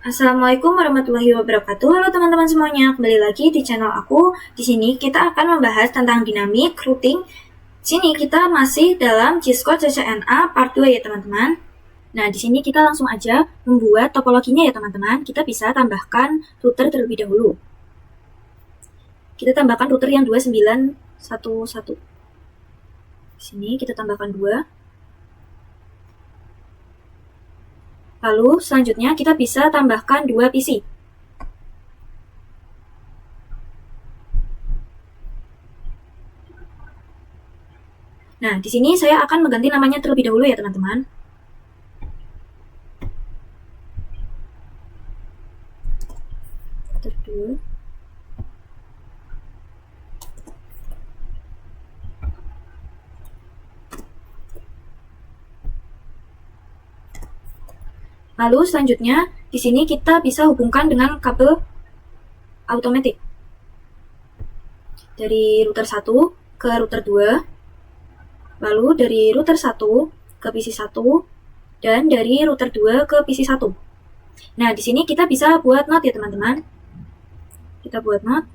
Assalamualaikum warahmatullahi wabarakatuh. Halo teman-teman semuanya, kembali lagi di channel aku. Di sini kita akan membahas tentang dinamik routing. Sini kita masih dalam Cisco CCNA part 2 ya teman-teman. Nah, di sini kita langsung aja membuat topologinya ya teman-teman. Kita bisa tambahkan router terlebih dahulu. Kita tambahkan router yang 2911. Di sini kita tambahkan 2. Lalu selanjutnya kita bisa tambahkan 2 PC. Nah, di sini saya akan mengganti namanya terlebih dahulu ya teman-teman. Router 2. Lalu selanjutnya di sini kita bisa hubungkan dengan kabel automatic dari router 1 ke router 2, lalu dari router 1 ke PC 1 dan dari router 2 ke PC 1. Nah, di sini kita bisa buat node ya teman-teman. Kita buat node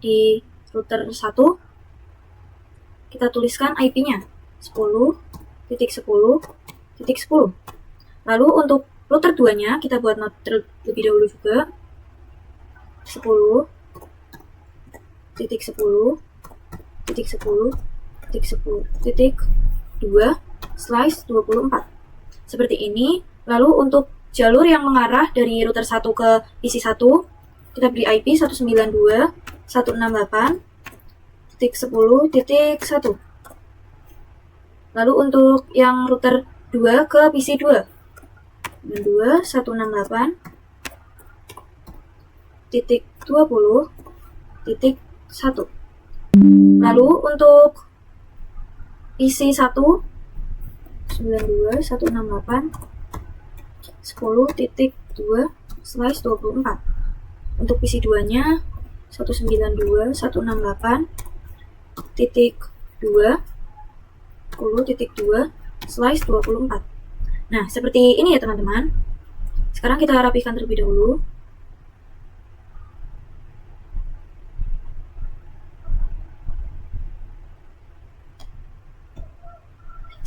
di router 1. Kita tuliskan IP-nya 10.10.10. Lalu untuk router 2-nya kita buat node terlebih dahulu juga 10.10.10.10.2/24 seperti ini. Lalu untuk jalur yang mengarah dari router 1 ke PC 1 kita beri IP 192.168.10.1. Lalu untuk yang router 2 ke PC 2 168.20.1. Lalu untuk PC 1 92.168.10.2/24. Untuk PC 2-nya 192.168.10.2/24. Nah, seperti ini ya teman-teman. Sekarang kita rapikan terlebih dahulu.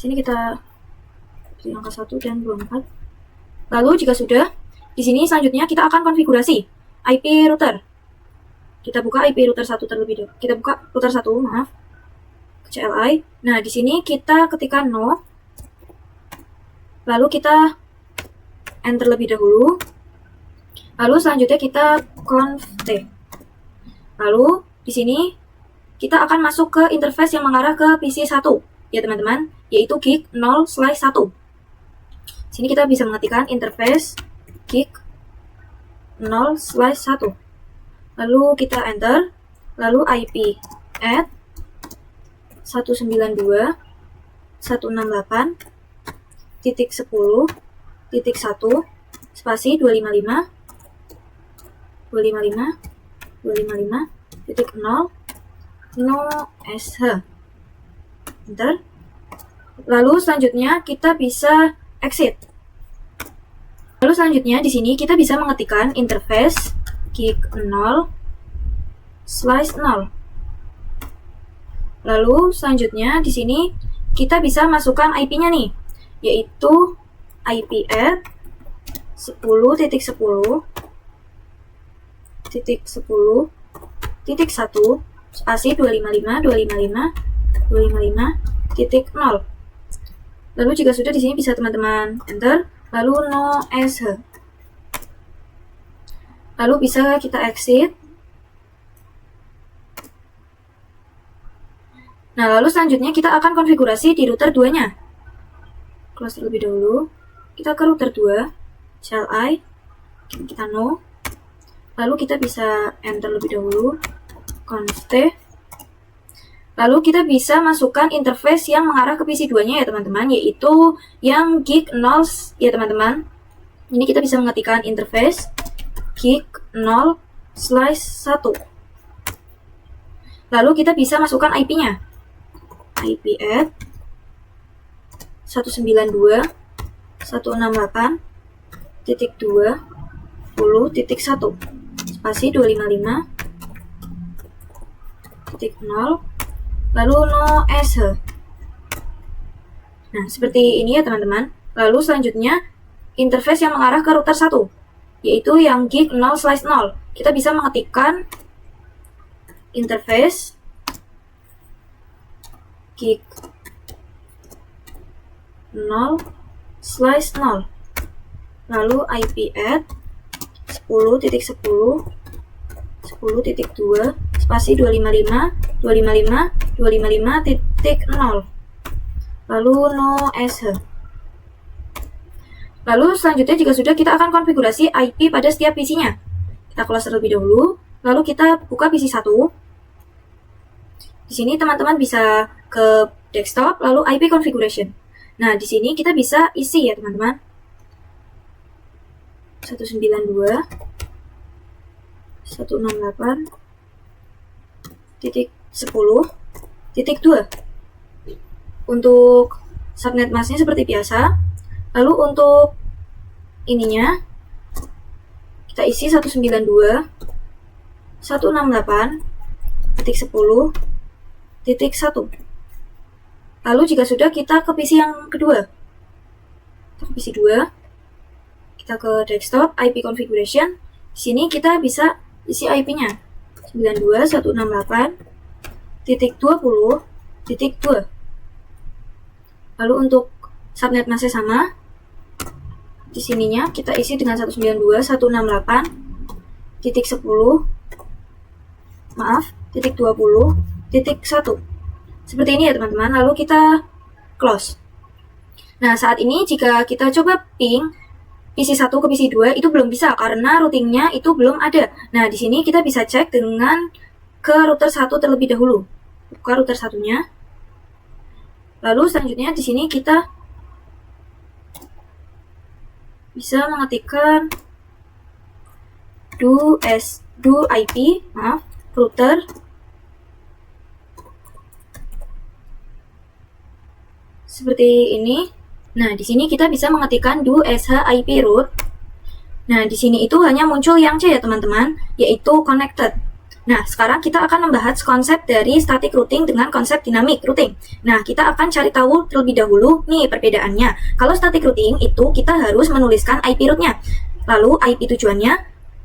Sini kita beri angka 1 dan 24. Lalu jika sudah, di sini selanjutnya kita akan konfigurasi IP router. Kita buka IP router 1 terlebih dahulu. Kita buka router 1, maaf. CLI. Nah, di sini kita ketikkan no. Lalu kita enter terlebih dahulu. Lalu selanjutnya kita conf t. Lalu di sini kita akan masuk ke interface yang mengarah ke PC 1 ya teman-teman, yaitu gig 0/1. Sini kita bisa mengetikkan interface gig 0/1. Lalu kita enter. Lalu IP add 192.168.10.1 spasi 255.255.0 no sh. Enter. Lalu selanjutnya kita bisa exit. Lalu selanjutnya di sini kita bisa mengetikkan interface gig 0/0. Lalu selanjutnya di sini kita bisa masukkan IP-nya nih, yaitu IP add 10.10.10.1 spasi 255.255.255.0. Lalu jika sudah di sini bisa teman-teman enter, lalu no sh. Lalu bisa kita exit. Nah, lalu selanjutnya kita akan konfigurasi di router 2-nya. Close terlebih dahulu. Kita ke router 2, CLI, kita no. Lalu kita bisa enter lebih dahulu, conf t. Lalu kita bisa masukkan interface yang mengarah ke PC 2-nya ya teman-teman, yaitu yang gig 0 ya teman-teman. Ini kita bisa mengetikkan interface gig 0/1. Lalu kita bisa masukkan IP-nya. IP add 192.168.2 10.1 spasi 255.0 lalu no sh. Nah, seperti ini ya teman-teman. Lalu selanjutnya interface yang mengarah ke router 1, yaitu yang gig 0/0. Kita bisa mengetikkan interface gig 0/0 lalu IP add 10.10.10.2 spasi 255.255.255.0 lalu no sh. Lalu selanjutnya jika sudah, kita akan konfigurasi IP pada setiap PC-nya. Kita close terlebih dahulu, lalu kita buka PC 1. Di sini teman-teman bisa ke desktop lalu IP configuration. Nah, di sini kita bisa isi ya teman-teman. 192.168.10.2. Untuk subnet masknya seperti biasa. Lalu untuk ininya kita isi 192.168.10.1. Lalu jika sudah, kita ke PC yang kedua. Kita ke PC 2. Kita ke desktop IP configuration. Di sini kita bisa isi IP-nya 92.168.20.2. Lalu untuk subnet masknya sama. Di sininya kita isi dengan 192.168.20.1. Seperti ini ya teman-teman. Lalu kita close. Nah, saat ini jika kita coba ping PC 1 ke PC 2 itu belum bisa karena routingnya itu belum ada. Nah, di sini kita bisa cek dengan ke router 1 terlebih dahulu. Buka router satunya. Lalu selanjutnya di sini kita bisa mengetikkan do IP router seperti ini. Nah, di sini kita bisa mengetikkan do sh IP root. Nah, di sini itu hanya muncul yang C ya teman-teman, yaitu connected. Nah, sekarang kita akan membahas konsep dari static routing dengan konsep dynamic routing. Nah, kita akan cari tahu terlebih dahulu nih perbedaannya. Kalau static routing itu kita harus menuliskan IP rootnya, lalu IP tujuannya,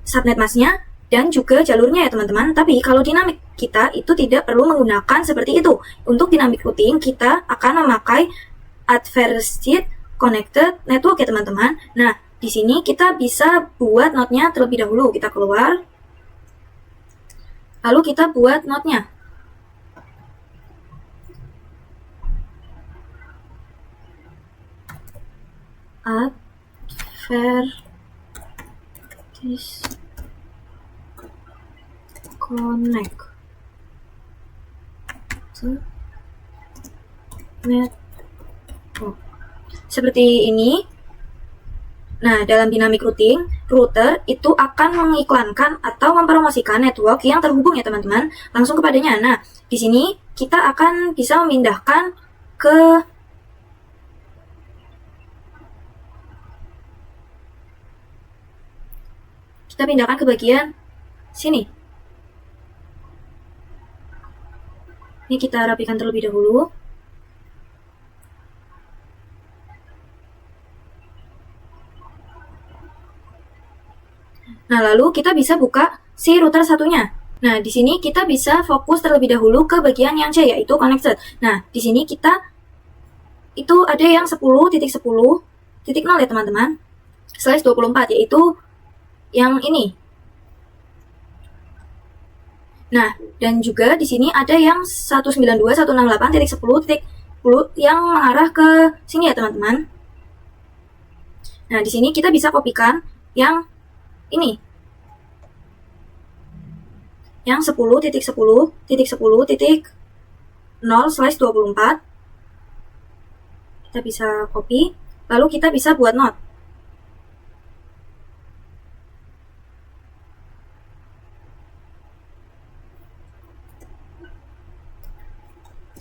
subnet masknya, dan juga jalurnya ya teman-teman. Tapi kalau dynamic kita itu tidak perlu menggunakan seperti itu. Untuk dynamic routing kita akan memakai advanced connected network ya teman-teman. Nah, di sini kita bisa buat node-nya terlebih dahulu. Kita keluar. Lalu kita buat node-nya. Advanced connect to network. Seperti ini. Nah, dalam dynamic routing, router itu akan mengiklankan atau mempromosikan network yang terhubung ya teman-teman, langsung kepadanya. Nah, di sini kita akan bisa memindahkan ke bagian sini. Ini kita rapikan terlebih dahulu. Nah, lalu kita bisa buka si router satunya. Nah, di sini kita bisa fokus terlebih dahulu ke bagian yang C, yaitu connected. Nah, di sini kita itu ada yang 10.10.0 ya teman-teman, /24, yaitu yang ini. Nah, dan juga di sini ada yang 192.168.10.10 yang mengarah ke sini ya teman-teman. Nah, di sini kita bisa kopikan yang ini, yang 10.10.10.0/24. Kita bisa copy, lalu kita bisa buat node.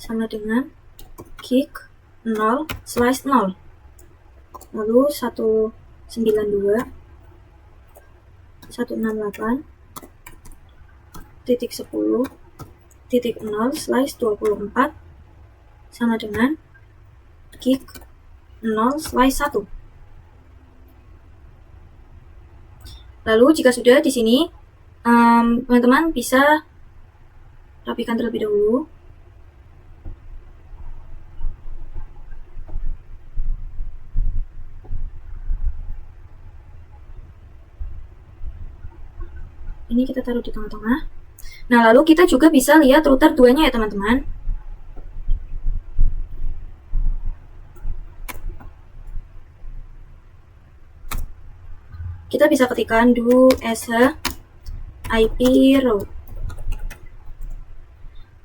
Sama dengan gig 0/0. Lalu 192 168.10.0/24 sama dengan gig 0/1. Lalu jika sudah di sini, teman-teman bisa rapikan terlebih dahulu. Ini kita taruh di tengah-tengah. Nah, lalu kita juga bisa lihat router 2-nya ya teman-teman. Kita bisa ketikkan do as a IP route.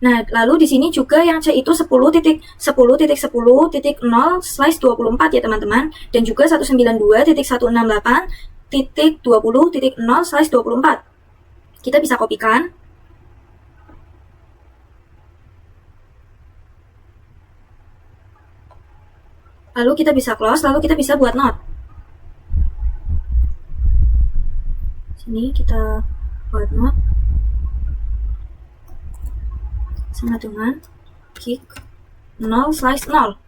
Nah, lalu di sini juga yang C itu 10.10.10.0/24 ya teman-teman, dan juga 192.168.20.0/24. Kita bisa kopikan. Lalu kita bisa close, lalu kita bisa buat note. Sini kita buat note sama dengan gig 0/0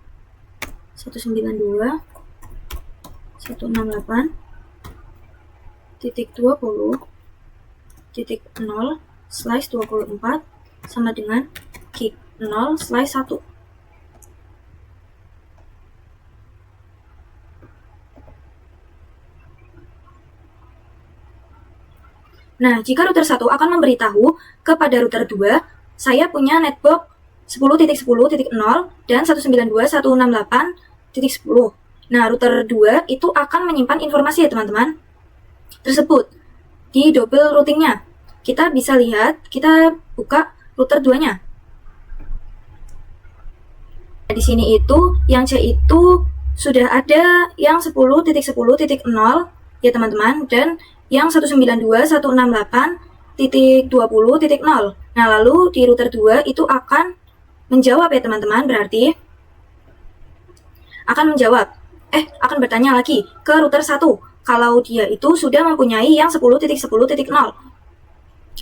192.168.20.0/24 sama dengan gig 0/1. Nah, jika router 1 akan memberitahu kepada router 2, saya punya network 10.10.0 dan 192.168.10. Nah, router 2 itu akan menyimpan informasi ya teman-teman tersebut di double routingnya. Kita bisa lihat, kita buka router 2-nya. Nah, di sini itu yang C itu sudah ada yang 10.10.0 ya teman-teman, dan yang 192.168.20.0. Nah, lalu di router 2 itu akan menjawab ya teman-teman, berarti akan bertanya lagi ke router 1 kalau dia itu sudah mempunyai yang 10.10.0.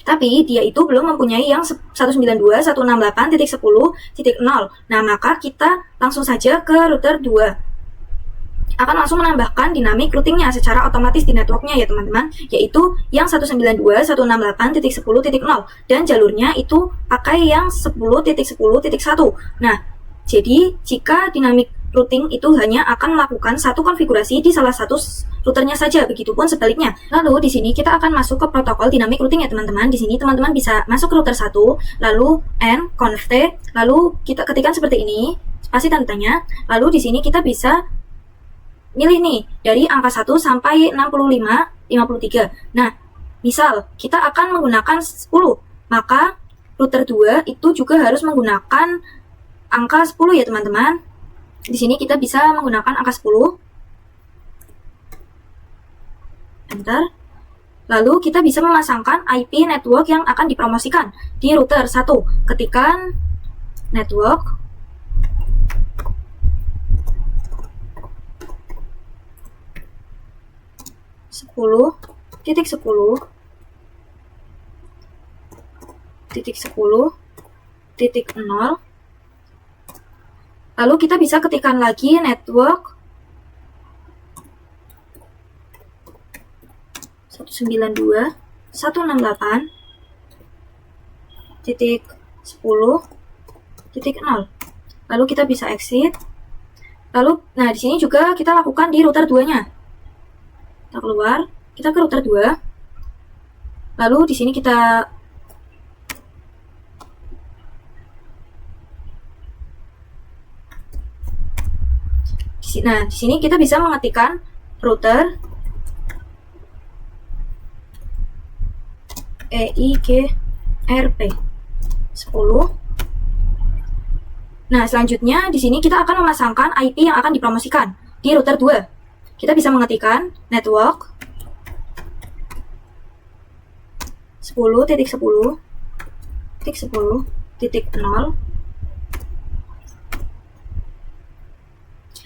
Tapi dia itu belum mempunyai yang 192.168.10.0. Nah, maka kita langsung saja ke router 2. Akan langsung menambahkan dynamic routingnya secara otomatis di networknya ya teman-teman, yaitu yang 192.168.10.0 dan jalurnya itu pakai yang 10.10.1. Nah, jadi jika dynamic routing itu hanya akan melakukan satu konfigurasi di salah satu routernya saja, begitupun sebaliknya. Lalu di sini kita akan masuk ke protokol dynamic routing ya teman-teman. Di sini teman-teman bisa masuk ke router 1, lalu conf t, lalu kita ketikkan seperti ini, spasi tanda tanya, lalu di sini kita bisa milih nih dari angka 1 sampai 65, 53. Nah, misal kita akan menggunakan 10, maka router 2 itu juga harus menggunakan angka 10 ya teman-teman. Di sini kita bisa menggunakan angka 10. Enter. Lalu kita bisa memasangkan IP network yang akan dipromosikan di router 1. Ketikkan network 10.10.10.0. Lalu kita bisa ketikkan lagi network 192.168.10.0. Lalu kita bisa exit. Lalu, nah di sini juga kita lakukan di router 2-nya. Kita keluar, kita ke router 2. Lalu di sini kita di sini kita bisa mengetikkan router EIGRP 10. Nah, selanjutnya di sini kita akan memasangkan IP yang akan dipromosikan di router 2. Kita bisa mengetikkan network 10.10.10.0.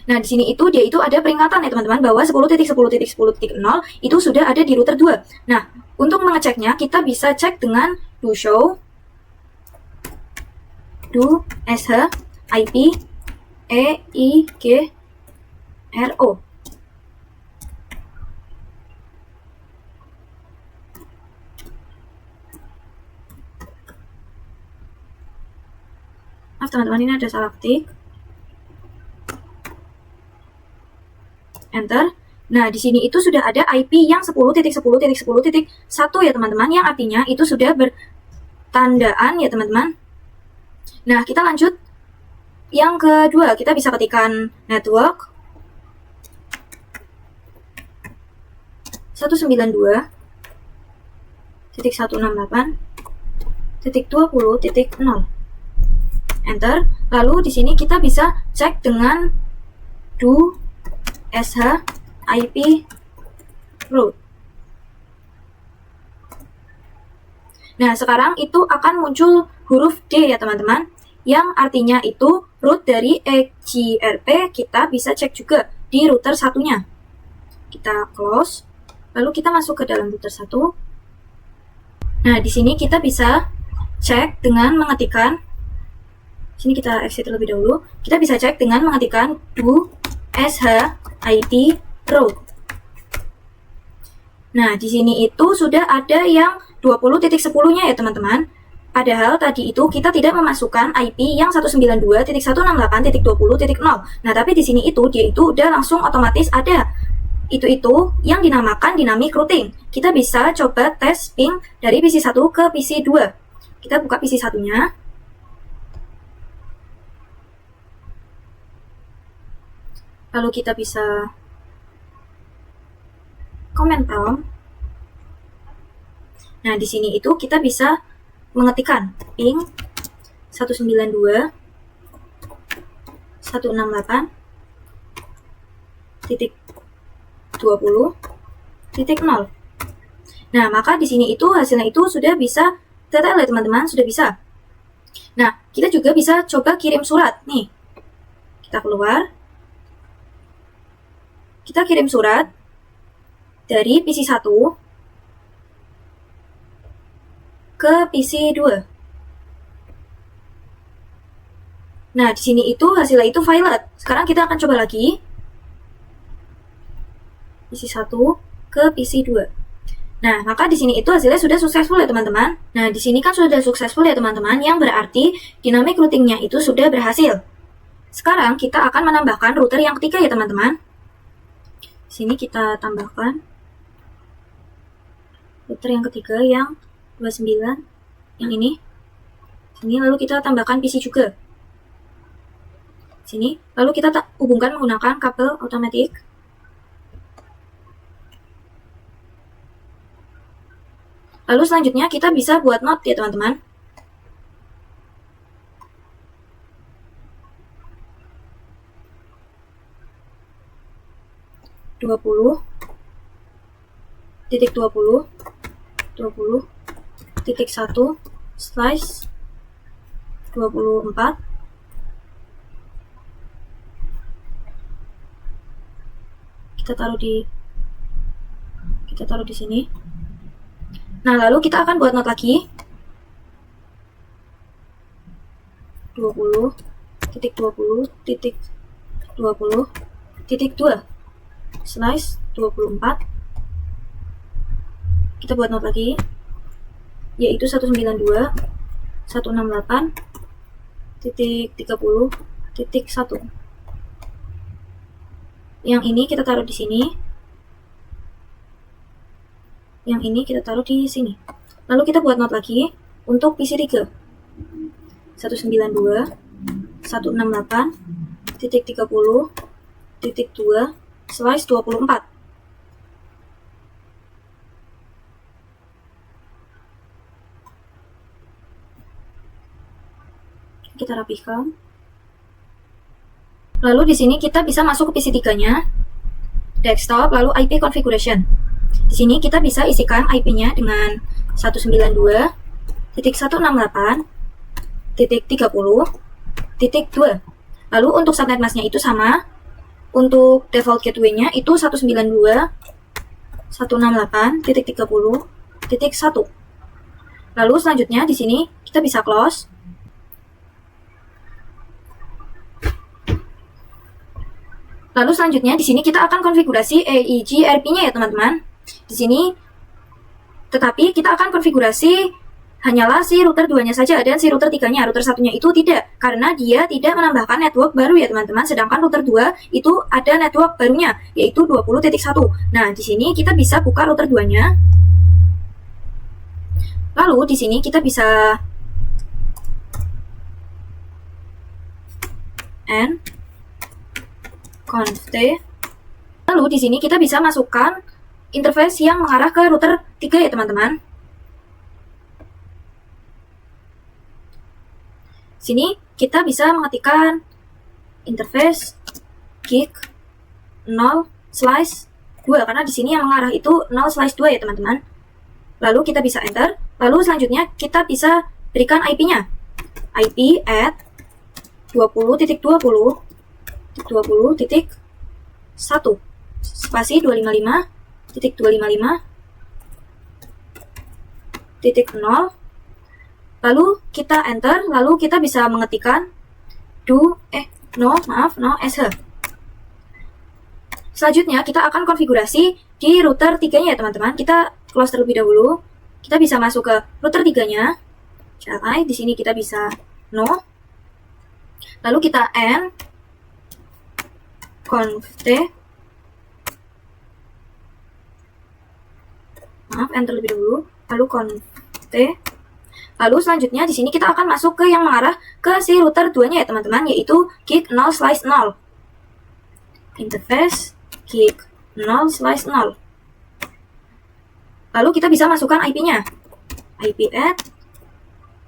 Nah, di sini itu dia itu ada peringatan ya teman-teman bahwa 10.10.10.0 itu sudah ada di router 2. Nah, untuk mengeceknya kita bisa cek dengan do show do sh ip eigro. Maaf teman-teman, ini ada salah ketik. Enter. Nah, di sini itu sudah ada IP yang 10.10.10.1 ya teman-teman, yang artinya itu sudah bertandaan ya teman-teman. Nah, kita lanjut yang kedua. Kita bisa ketikkan network 192.168.20.0. Enter. Lalu di sini kita bisa cek dengan do sh ip root. Nah, sekarang itu akan muncul huruf D ya teman-teman, yang artinya itu root dari EGRP kita bisa cek juga di router satunya. Kita close, lalu kita masuk ke dalam router 1. Nah, di sini kita bisa cek dengan mengetikkan, sini kita exit terlebih dahulu, kita bisa cek dengan mengetikkan do sh ip root. Nah, di sini itu sudah ada yang 20.10-nya ya teman-teman. Padahal tadi itu kita tidak memasukkan IP yang 192.168.20.0. Nah, tapi di sini itu dia itu udah langsung otomatis ada itu yang dinamakan dynamic routing. Kita bisa coba tes ping dari PC 1 ke PC 2. Kita buka PC 1-nya. Lalu kita bisa comment prompt. Nah, di sini itu kita bisa mengetikkan ping 192.168.20.0. Nah, maka di sini itu hasilnya itu sudah bisa detail ya teman-teman, sudah bisa. Nah, kita juga bisa coba kirim surat nih. Kita keluar. Kita kirim surat dari PC 1 ke PC 2. Nah, di sini itu hasilnya itu violet. Sekarang kita akan coba lagi. PC 1 ke PC 2. Nah, maka di sini itu hasilnya sudah successful ya teman-teman. Nah, di sini kan sudah successful ya teman-teman, yang berarti dynamic routingnya itu sudah berhasil. Sekarang kita akan menambahkan router yang ketiga ya teman-teman. Sini kita tambahkan router yang ketiga yang 29, yang ini. Sini lalu kita tambahkan PC juga. Sini, lalu kita hubungkan menggunakan kabel otomatis. Lalu selanjutnya kita bisa buat node ya teman-teman. titik 20.1/24. Kita taruh di sini. Nah, lalu kita akan buat node lagi. 20.20.20.2/24. Kita buat node lagi, yaitu 192.168.30.1. Yang ini kita taruh di sini. Yang ini kita taruh di sini. Lalu kita buat node lagi untuk PC 3. 192.168.30.2/24. Kita rapihkan. Lalu di sini kita bisa masuk ke PC 3-nya, desktop, lalu IP configuration. Di sini kita bisa isikan IP-nya dengan 192.168.30.2. Lalu untuk subnet mask-nya itu sama Untuk default gateway-nya itu 192.168.30.1. Lalu selanjutnya di sini kita bisa close. Lalu selanjutnya di sini kita akan konfigurasi EIGRP-nya ya teman-teman. Di sini tetapi kita akan konfigurasi hanyalah si router 2-nya saja dan si router 3-nya. Router 1-nya itu tidak, karena dia tidak menambahkan network baru ya teman-teman. Sedangkan router 2 itu ada network barunya, yaitu 20.1. Nah, di sini kita bisa buka router 2-nya. Lalu di sini kita bisa conft. Lalu di sini kita bisa masukkan interface yang mengarah ke router 3 ya teman-teman. Sini kita bisa mengetikkan interface gig 0/2 karena di sini yang mengarah itu 0/2 ya teman-teman. Lalu kita bisa enter. Lalu selanjutnya kita bisa berikan IP-nya. IP at 20.20.20.1 spasi 255.255.0. Lalu kita enter, lalu kita bisa mengetikkan no sh. Selanjutnya kita akan konfigurasi di router 3-nya ya teman-teman. Kita close terlebih dahulu. Kita bisa masuk ke router 3-nya. CLI, di sini kita bisa no. Lalu kita conft. Enter terlebih dahulu. Lalu conft. Lalu selanjutnya di sini kita akan masuk ke yang mengarah ke si router 2-nya ya teman-teman, yaitu gig 0/0. Interface gig 0/0. Lalu kita bisa masukkan IP-nya. IP at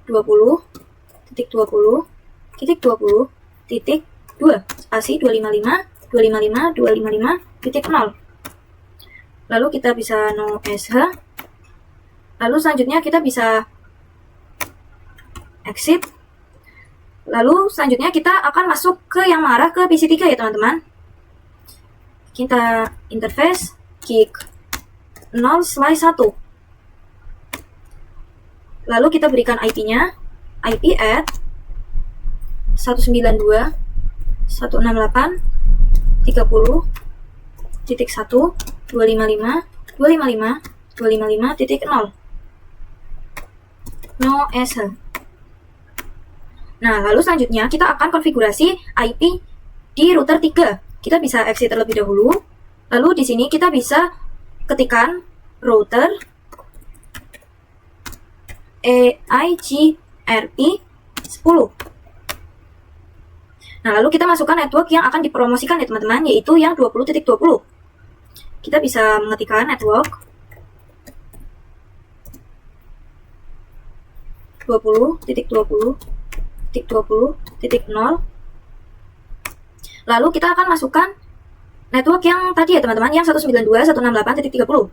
20.20.20.2 spasi 255.255.255.0. Lalu kita bisa no sh. Lalu selanjutnya kita bisa exit. Lalu selanjutnya kita akan masuk ke yang mengarah ke PC3 ya teman-teman. Kita interface gig 0/1. Lalu kita berikan IP-nya. IP at 192.168.1.255.255.255.0. No sh. Nah, lalu selanjutnya kita akan konfigurasi IP di router 3. Kita bisa exit terlebih dahulu. Lalu di sini kita bisa ketikkan router EIGRP 10. Nah, lalu kita masukkan network yang akan dipromosikan ya teman-teman, yaitu yang 20.20. Kita bisa mengetikkan network 20.20.20.0. Lalu kita akan masukkan network yang tadi ya teman-teman, yang 192.168.30.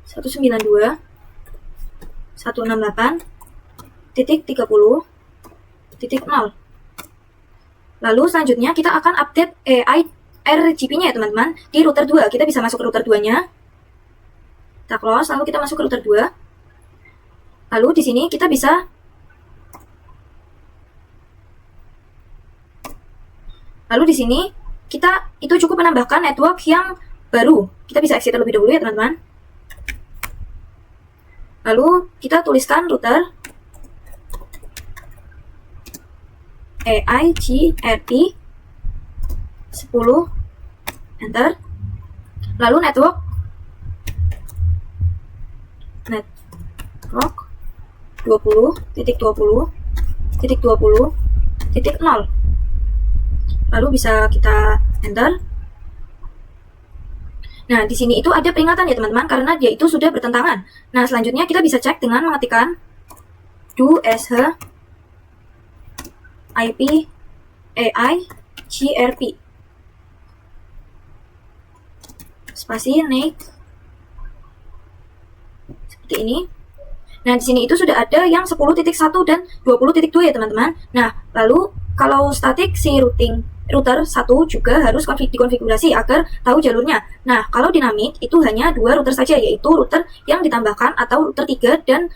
192.168.30.0. Lalu selanjutnya kita akan update RGB-nya ya teman-teman di router 2. Kita bisa masuk ke router 2-nya. Kita close, lalu kita masuk ke router 2. Lalu di sini kita bisa itu cukup menambahkan network yang baru. Kita bisa exit terlebih dahulu ya teman-teman. Lalu kita tuliskan router EIGRP 10, enter. Lalu network 20.20.20.0. Lalu bisa kita enter. Nah, di sini itu ada peringatan ya teman-teman, karena dia itu sudah bertentangan. Nah, selanjutnya kita bisa cek dengan mengetikkan do sh IP EIGRP spasi naik seperti ini. Nah, di sini itu sudah ada yang 10.1 dan 20.2 ya teman-teman. Nah, lalu Kalau static si router 1 juga harus dikonfigurasi agar tahu jalurnya. Nah, kalau dinamik itu hanya 2 router saja, yaitu router yang ditambahkan atau router 3 dan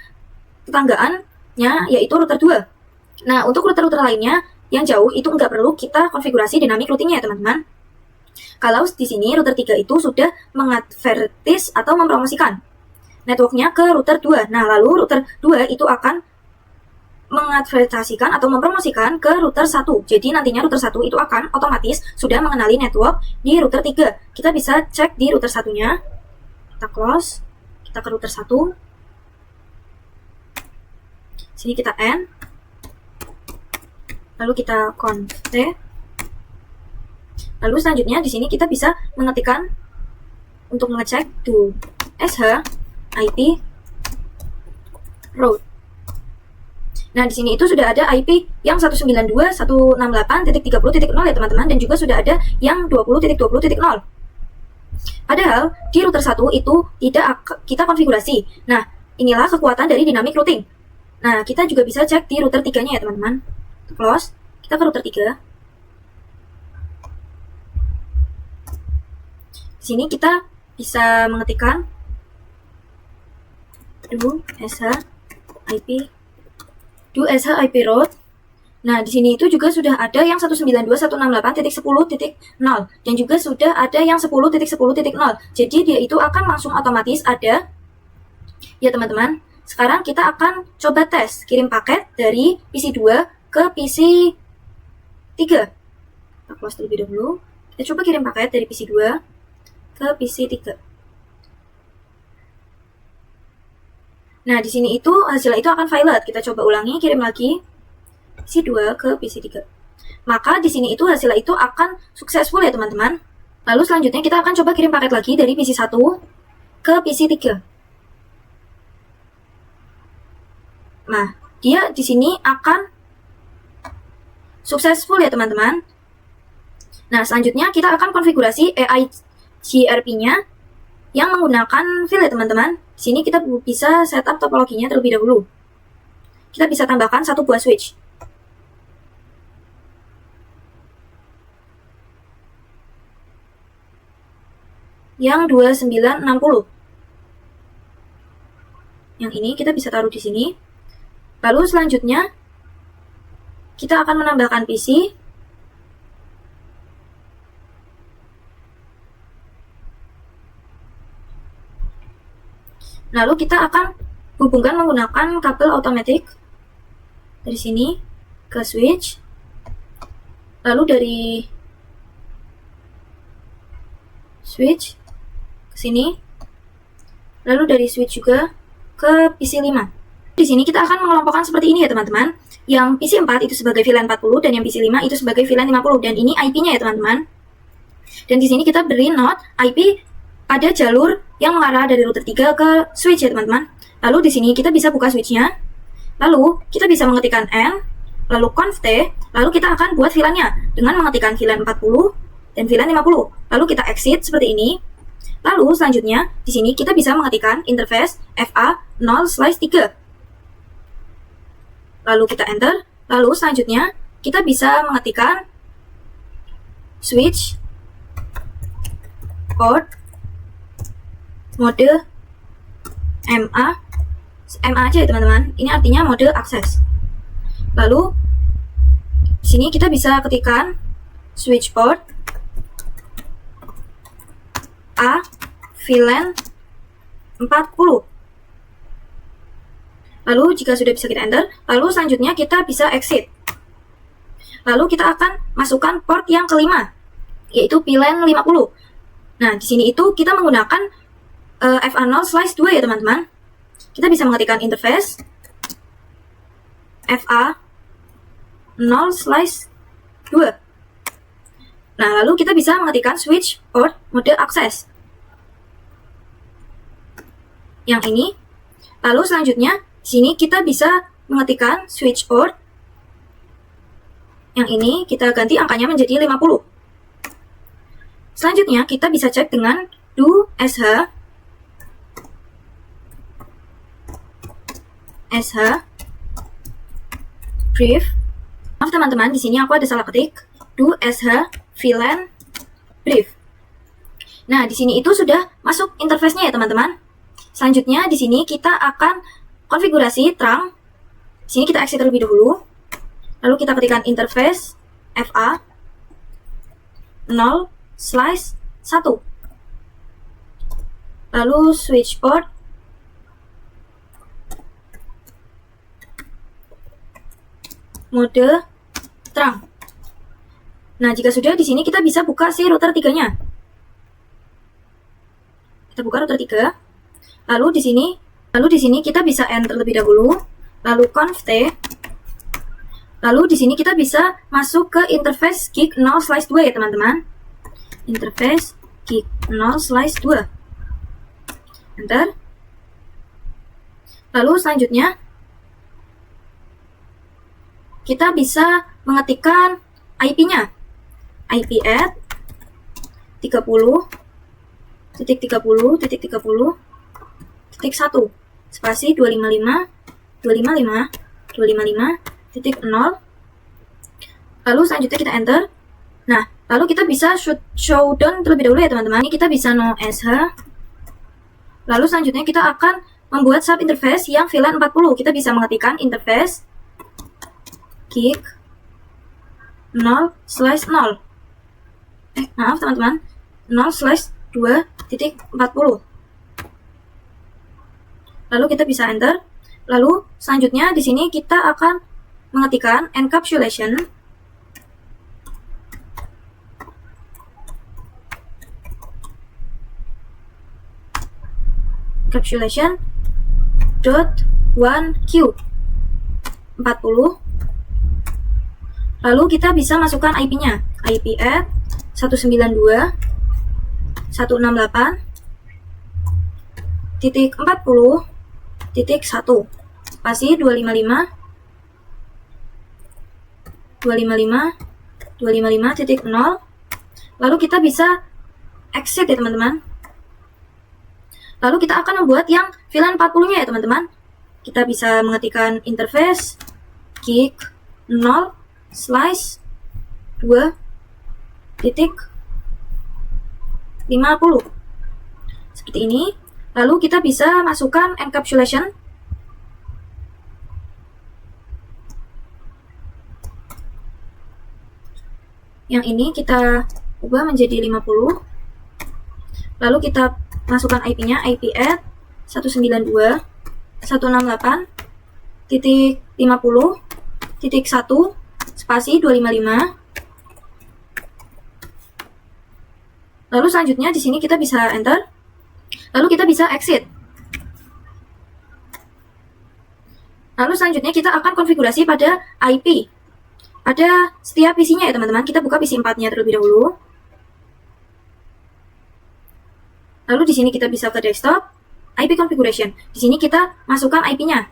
tetanggaannya yaitu router 2. Nah, untuk router-router lainnya yang jauh itu nggak perlu kita konfigurasi dynamic routingnya ya teman-teman. Kalau di sini router 3 itu sudah mengadvertis atau mempromosikan networknya ke router 2. Nah, lalu router 2 itu akan mengadvertasikan atau mempromosikan ke router 1. Jadi nantinya router 1 itu akan otomatis sudah mengenali network di router 3. Kita bisa cek di router 1-nya. Kita close. Kita ke router 1. Sini kita N. Lalu kita conf. Lalu selanjutnya di sini kita bisa mengetikkan untuk mengecek to SH IP route. Nah, di sini itu sudah ada IP yang 192.168.30.0 ya teman-teman, dan juga sudah ada yang 20.20.0. Padahal di router 1 itu tidak kita konfigurasi. Nah, inilah kekuatan dari dynamic routing. Nah, kita juga bisa cek di router 3-nya ya teman-teman. Close, kita ke router 3. Di sini kita bisa mengetikkan do SH IP route. Nah, di sini itu juga sudah ada yang 192.168.10.0 dan juga sudah ada yang 10.10.0. Jadi dia itu akan langsung otomatis ada. Ya teman-teman, sekarang kita akan coba tes kirim paket dari PC 2 ke PC 3. Kita close terlebih dahulu. Kita coba kirim paket dari PC 2 ke PC 3. Nah, di sini itu hasilnya itu akan violet. Kita coba ulangi, kirim lagi PC 2 ke PC 3. Maka di sini itu hasilnya itu akan successful ya teman-teman. Lalu selanjutnya kita akan coba kirim paket lagi dari PC 1 ke PC 3. Nah, dia di sini akan successful ya teman-teman. Nah, selanjutnya kita akan konfigurasi EIGRP-nya yang menggunakan field ya teman-teman. Di sini kita bisa setup topologinya terlebih dahulu. Kita bisa tambahkan satu buah switch. Yang 2960. Yang ini kita bisa taruh di sini. Lalu selanjutnya kita akan menambahkan PC. Lalu kita akan hubungkan menggunakan kabel otomatis dari sini ke switch. Lalu dari switch ke sini. Lalu dari switch juga ke PC 5. Di sini kita akan mengelompokkan seperti ini ya teman-teman. Yang PC 4 itu sebagai VLAN 40 dan yang PC 5 itu sebagai VLAN 50 dan ini IP-nya ya teman-teman. Dan di sini kita beri node IP pada jalur yang mengarah dari router 3 ke switch ya teman-teman. Lalu di sini kita bisa buka switch-nya. Lalu kita bisa mengetikkan N, lalu conf T, lalu kita akan buat VLAN-nya dengan mengetikkan VLAN 40 dan VLAN 50. Lalu kita exit seperti ini. Lalu selanjutnya di sini kita bisa mengetikkan interface FA 0/3. Lalu kita enter. Lalu selanjutnya kita bisa mengetikkan switch port mode MA aja ya teman-teman. Ini artinya mode akses. Lalu di sini kita bisa ketikkan switch port A VLAN 40. Lalu jika sudah bisa kita enter, lalu selanjutnya kita bisa exit. Lalu kita akan masukkan port yang kelima, yaitu VLAN 50. Nah, di sini itu kita menggunakan FA0/2 ya teman-teman. Kita bisa mengetikkan interface FA0/2. Nah, lalu kita bisa mengetikkan switch port mode access. Yang ini. Lalu selanjutnya di sini kita bisa mengetikkan switch port. Yang ini kita ganti angkanya menjadi 50. Selanjutnya kita bisa cek dengan do SH brief Maaf teman-teman, di sini aku ada salah ketik. Do sh VLAN brief. Nah, di sini itu sudah masuk interface-nya ya teman-teman. Selanjutnya di sini kita akan konfigurasi trunk. Di sini kita exit terlebih dahulu. Lalu kita ketikkan interface FA 0/1. Lalu switch port. Mode trunk. Nah, jika sudah di sini kita bisa buka si router 3-nya. Kita buka router 3. Lalu di sini kita bisa enter terlebih dahulu, lalu conf t. Lalu di sini kita bisa masuk ke interface gig 0/2 ya teman-teman. Interface gig 0/2. Enter. Lalu selanjutnya kita bisa mengetikkan IP-nya. IP at 30.30.30.1 spasi 255.255.255.0. Lalu selanjutnya kita enter. Nah, lalu kita bisa showdown terlebih dahulu ya teman-teman. Ini kita bisa no sh. Lalu selanjutnya kita akan membuat sub interface yang VLAN 40. Kita bisa mengetikkan interface gig 0/0. Maaf teman-teman, 0/2.40. Lalu kita bisa enter. Lalu selanjutnya di sini kita akan mengetikkan encapsulation .1q 40. Lalu kita bisa masukkan IP-nya. IP at 192.168.40.1 spasi 255.255.0. Lalu kita bisa exit ya teman-teman. Lalu kita akan membuat yang VLAN 40-nya ya teman-teman. Kita bisa mengetikkan interface gig 0/2.50 seperti ini. Lalu kita bisa masukkan encapsulation yang ini kita ubah menjadi 50. Lalu kita masukkan IP-nya, IP at 192.168.50.1 spasi 255. Lalu selanjutnya di sini kita bisa enter. Lalu kita bisa exit. Lalu selanjutnya kita akan konfigurasi pada IP pada setiap PC-nya ya teman-teman. Kita buka PC 4-nya terlebih dahulu. Lalu di sini kita bisa ke desktop, IP configuration. Di sini kita masukkan IP-nya,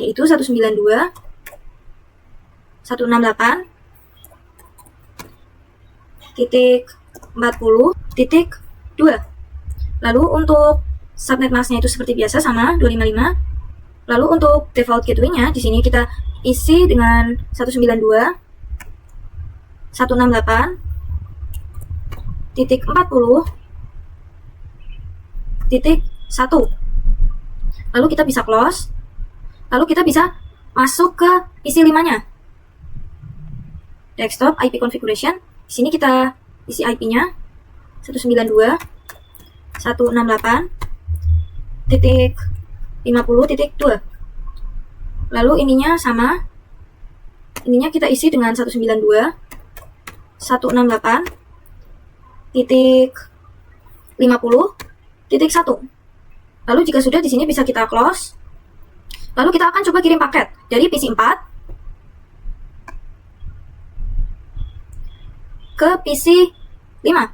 yaitu 192.168.40.2. Lalu untuk subnet masknya itu seperti biasa sama 255. Lalu untuk default gateway-nya di sini kita isi dengan 192.168.40.1. Lalu kita bisa close. Lalu kita bisa masuk ke PC 5-nya. Desktop IP configuration. Di sini kita isi IP-nya 192.168.50.2. Lalu ininya sama. Ininya kita isi dengan 192.168.50.1. Lalu jika sudah di sini bisa kita close. Lalu kita akan coba kirim paket dari PC 4 ke PC 5.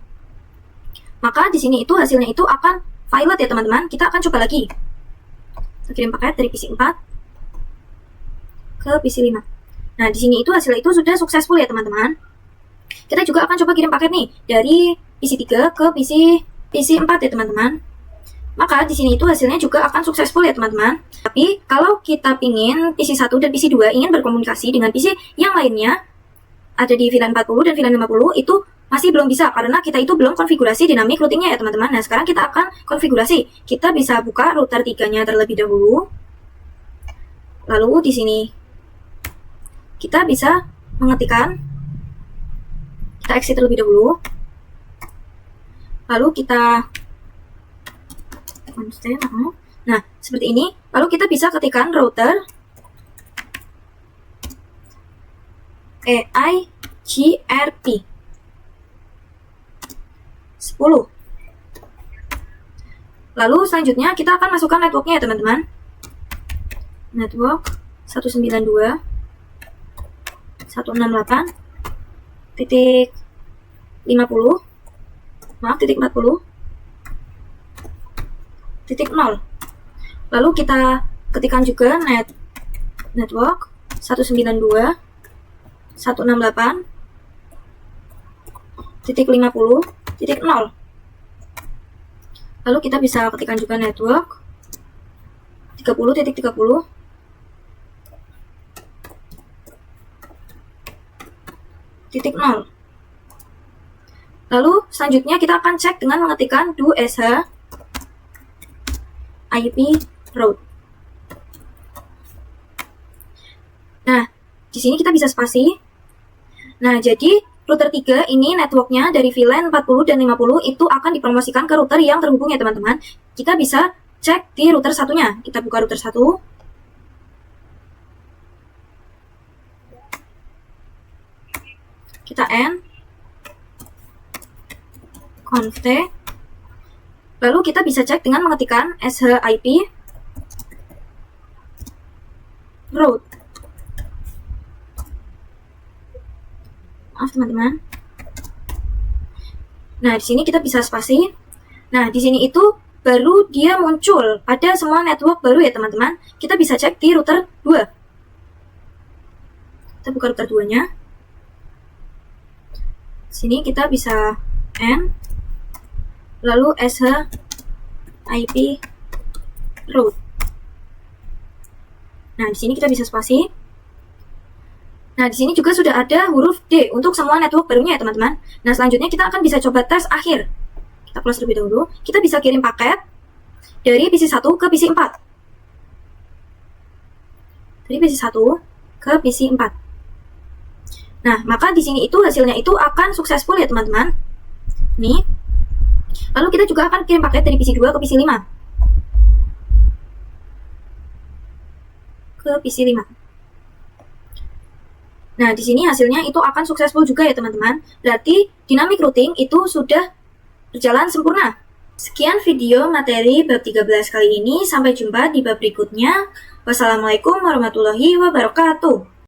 Maka di sini itu hasilnya itu akan violet ya teman-teman. Kita akan coba lagi. Kita kirim paket dari PC 4 ke PC 5. Nah, di sini itu hasilnya itu sudah successful ya teman-teman. Kita juga akan coba kirim paket nih dari PC 3 ke PC 4 ya teman-teman. maka di sini itu hasilnya juga akan successful ya teman-teman. Tapi kalau kita pingin PC 1 dan PC 2 ingin berkomunikasi dengan PC yang lainnya, ada di VLAN 40 dan VLAN 50, itu masih belum bisa karena kita itu belum konfigurasi dynamic routingnya ya teman-teman. Nah, sekarang kita akan konfigurasi. Kita bisa buka router 3-nya terlebih dahulu. Lalu di sini kita bisa mengetikkan, kita exit terlebih dahulu. Lalu kita nah, seperti ini. Lalu kita bisa ketikkan router EIGRP 10. Lalu selanjutnya kita akan masukkan networknya ya teman-teman. Network 192.168.50, maaf, titik 40, titik 0. Lalu kita ketikkan juga network 192.168.50.0. Lalu kita bisa ketikkan juga network 30.30 titik 0. Lalu selanjutnya kita akan cek dengan mengetikkan do sh IP route. Nah, di sini kita bisa spasi. Nah, jadi router 3 ini networknya dari VLAN 40 dan 50 itu akan dipromosikan ke router yang terhubung ya teman-teman. Kita bisa cek di router satunya. Kita buka router 1. Kita N conf t. Lalu kita bisa cek dengan mengetikkan ship route. Maaf teman-teman. Nah, di sini kita bisa spasi. Nah, di sini itu baru dia muncul pada semua network baru ya teman-teman. Kita bisa cek di router 2. Kita buka router 2-nya. Sini kita bisa N lalu ship route. Nah, di sini kita bisa spasi. Nah, di sini juga sudah ada huruf D untuk semua network barunya ya teman-teman. Nah, selanjutnya kita akan bisa coba tes akhir. Kita close terlebih dahulu. Kita bisa kirim paket dari PC 1 ke PC 4. Dari PC 1 ke PC 4. Nah, maka di sini itu hasilnya itu akan successful ya teman-teman. Nih. Lalu kita juga akan kirim paket dari PC 2 ke PC 5. Ke PC 5. Nah, di sini hasilnya itu akan successful juga ya teman-teman. Berarti dynamic routing itu sudah berjalan sempurna. Sekian video materi bab 13 kali ini. Sampai jumpa di bab berikutnya. Wassalamualaikum warahmatullahi wabarakatuh.